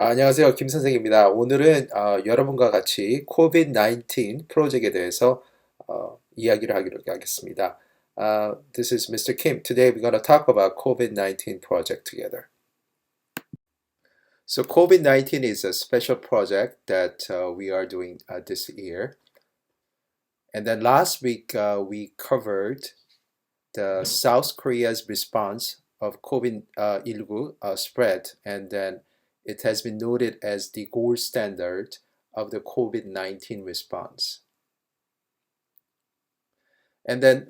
안녕하세요. 김 선생입니다. 오늘은 여러분과 같이 COVID-19 프로젝트에 대해서 이야기를 하겠습니다. This is Mr. Kim. Today we're going to talk about COVID-19 project together. So COVID-19 is a special project that we are doing this year. And then last week we covered the South Korea's response of COVID-19 spread, and then it has been noted as the gold standard of the COVID-19 response. And then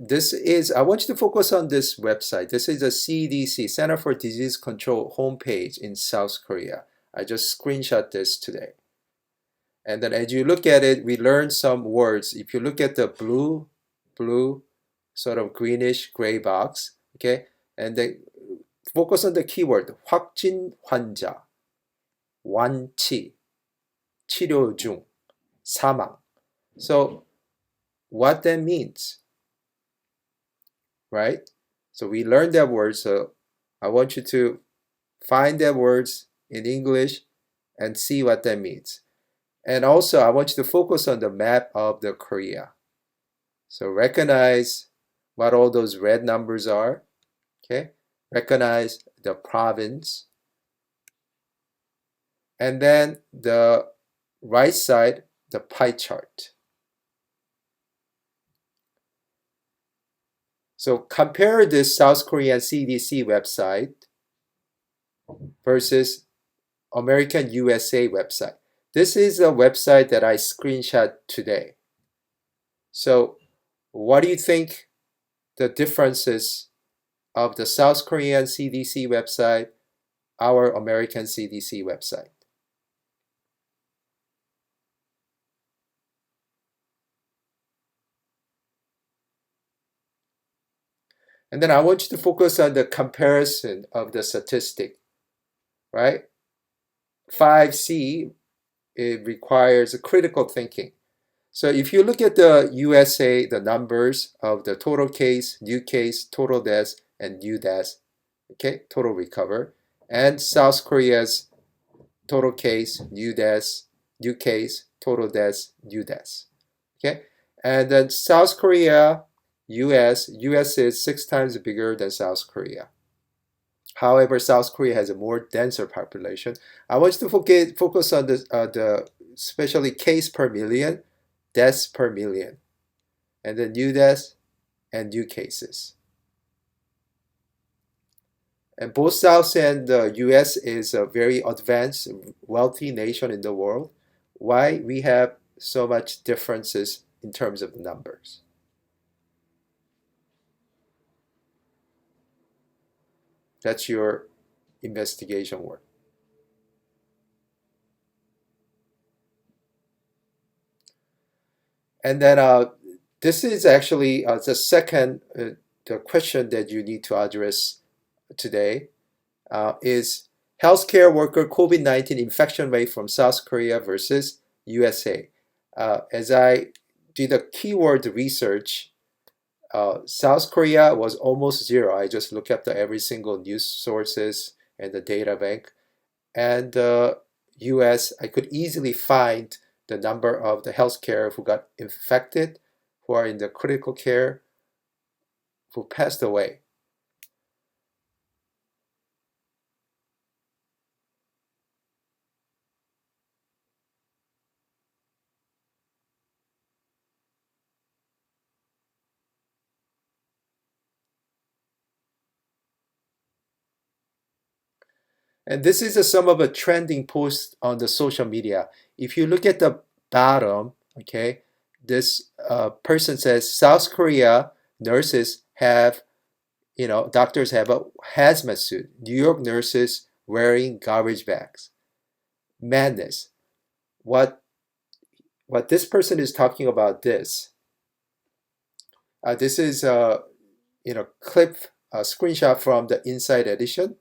I want you to focus on this website. This is a CDC, Center for Disease Control homepage in South Korea. I just screenshot this today. And then as you look at it, we learned some words. If you look at the blue, sort of greenish gray box, okay? And then focus on the keyword, 확진 환자, 완치, 치료 중, 사망. So what that means, right? So we learned that word, so I want you to find that words in English and see what that means. And also I want you to focus on the map of the Korea. So recognize what all those red numbers are, okay? Recognize the province. And then the right side, the pie chart. So compare this South Korean CDC website versus American USA website. This is a website that I screenshot today. So what do you think the differences of the South Korean CDC website, our American CDC website? And then I want you to focus on the comparison of the statistic, right? 5C, it requires critical thinking. So if you look at the USA, the numbers of the total case, new case, total deaths, and new deaths, okay, total recover, and South Korea's total case, new deaths, new case, total deaths, new deaths, okay? And then South Korea, US is 6 times bigger than South Korea. However, South Korea has a more denser population. I want you to focus on the especially case per million, deaths per million, and then new deaths and new cases. And both South and the US is a very advanced, wealthy nation in the world. Why we have so much differences in terms of the numbers? That's your investigation work. And then this is actually the second the question that you need to address today is healthcare worker COVID-19 infection rate from South Korea versus USA. As I did a keyword research, South Korea was almost zero. I just looked up every single news sources and the data bank. And US, I could easily find the number of the healthcare who got infected, who are in the critical care, who passed away. And this is some of a trending post on the social media. If you look at the bottom, okay, this person says South Korea nurses have, doctors have a hazmat suit. New York nurses wearing garbage bags. Madness. What this person is talking about this is a clip, a screenshot from the Inside Edition.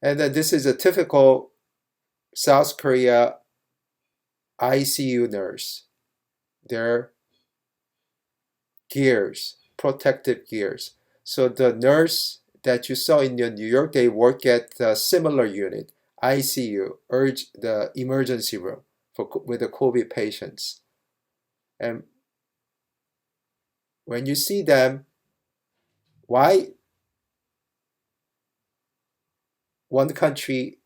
And then this is a typical South Korea ICU nurse. Their gears, protective gears. So the nurse, that you saw in New York, they work at a similar unit, ICU, the emergency room with the COVID patients. And when you see them, why one country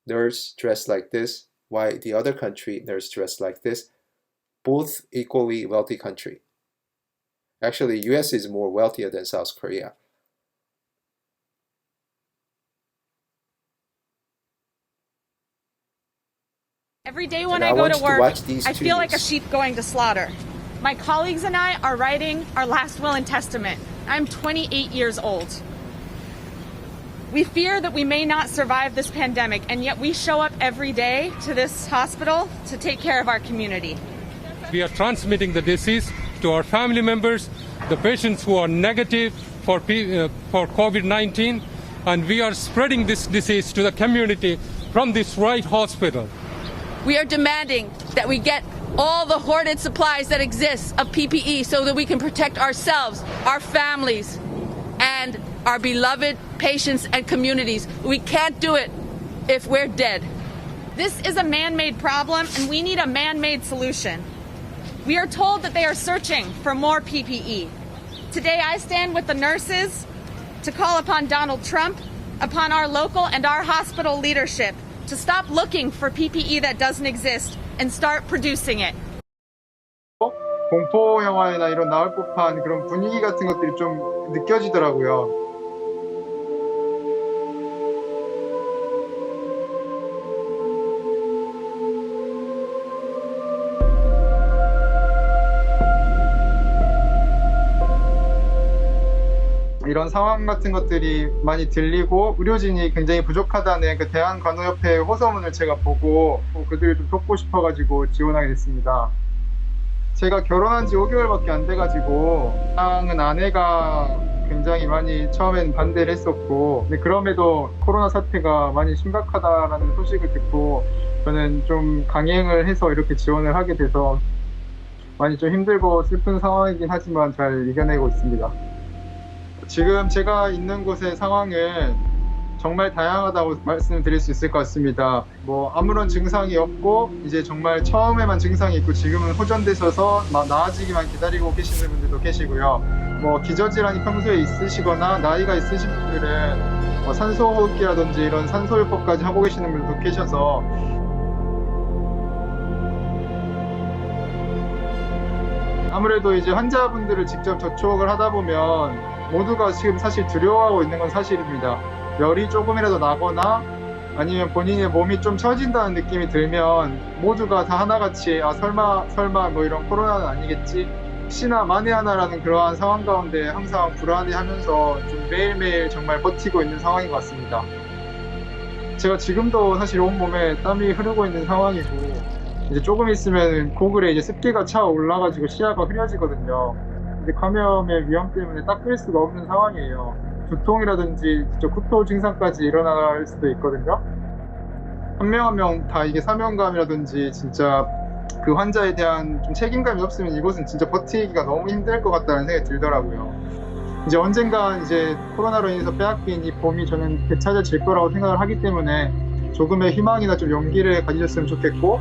nurse dressed like this, why the other country nurse dressed like this, both equally wealthy country. Actually, US is more wealthier than South Korea. Every day when I go to work, I feel like a news. sheep going to slaughter. My colleagues and I are writing our last will and testament. I'm 28 years old. We fear that we may not survive this pandemic, and yet we show up every day to this hospital to take care of our community. We are transmitting the disease to our family members, the patients who are negative for COVID-19, and we are spreading this disease to the community from this right hospital. We are demanding that we get all the hoarded supplies that exist of PPE so that we can protect ourselves, our families, and our beloved patients and communities. We can't do it if we're dead. This is a man-made problem, and we need a man-made solution. We are told that they are searching for more PPE. Today I stand with the nurses to call upon Donald Trump, upon our local and our hospital leadership to stop looking for PPE that doesn't exist and start producing it. 공포 영화나 이런 나올 법한 그런 분위기 같은 것들이 좀 느껴지더라고요. 이런 상황 같은 것들이 많이 들리고 의료진이 굉장히 부족하다는 그 대한간호협회 호소문을 제가 보고 그들을 좀 돕고 싶어가지고 지원하게 됐습니다. 제가 결혼한 지 5개월밖에 안 돼가지고 사랑은 아내가 굉장히 많이 처음엔 반대를 했었고, 근데 그럼에도 코로나 사태가 많이 심각하다라는 소식을 듣고 저는 좀 강행을 해서 이렇게 지원을 하게 돼서 많이 좀 힘들고 슬픈 상황이긴 하지만 잘 이겨내고 있습니다. 지금 제가 있는 곳의 상황은 정말 다양하다고 말씀드릴 수 있을 것 같습니다. 뭐 아무런 증상이 없고 이제 정말 처음에만 증상이 있고 지금은 호전되셔서 나아지기만 기다리고 계시는 분들도 계시고요. 뭐 기저질환이 평소에 있으시거나 나이가 있으신 분들은 뭐 산소호흡기라든지 이런 산소요법까지 하고 계시는 분들도 계셔서 아무래도 이제 환자분들을 직접 접촉을 하다 보면 모두가 지금 사실 두려워하고 있는 건 사실입니다. 열이 조금이라도 나거나 아니면 본인의 몸이 좀 처진다는 느낌이 들면 모두가 다 하나같이 설마 뭐 이런 코로나는 아니겠지? 혹시나 만에 하나라는 그러한 상황 가운데 항상 불안해하면서 좀 매일매일 정말 버티고 있는 상황인 것 같습니다. 제가 지금도 사실 온몸에 땀이 흐르고 있는 상황이고 이제 조금 있으면 고글에 이제 습기가 차 올라가지고 시야가 흐려지거든요. 근데 감염의 위험 때문에 닦을 수가 없는 상황이에요. 두통이라든지 구토 증상까지 일어날 수도 있거든요. 한 명 한 명 다 이게 사명감이라든지 진짜 그 환자에 대한 좀 책임감이 없으면 이곳은 진짜 버티기가 너무 힘들 것 같다는 생각이 들더라고요. 이제 언젠가 이제 코로나로 인해서 빼앗긴 이 봄이 저는 되찾아질 거라고 생각을 하기 때문에 조금의 희망이나 좀 용기를 가지셨으면 좋겠고.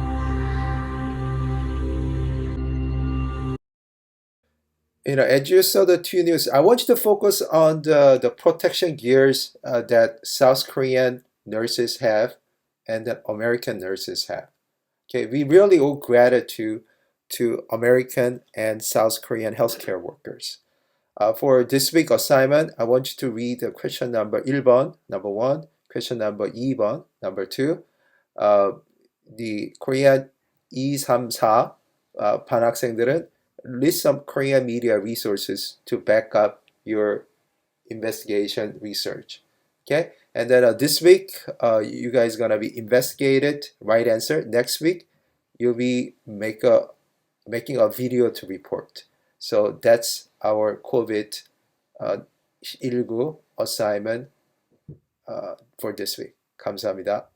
As you saw the two news, I want you to focus on the protection gears that South Korean nurses have and that American nurses have. Okay, we really owe gratitude to American and South Korean healthcare workers. For this week assignment, I want you to read the question number 1번, number 1, question number 2번, number 2, the Korean 2, 3, 4 반학생들은 list some Korean media resources to back up your investigation research. Okay, and then this week you guys gonna be investigated right answer. Next week you'll be making a video to report. So that's our COVID-19 assignment for this week. 감사합니다.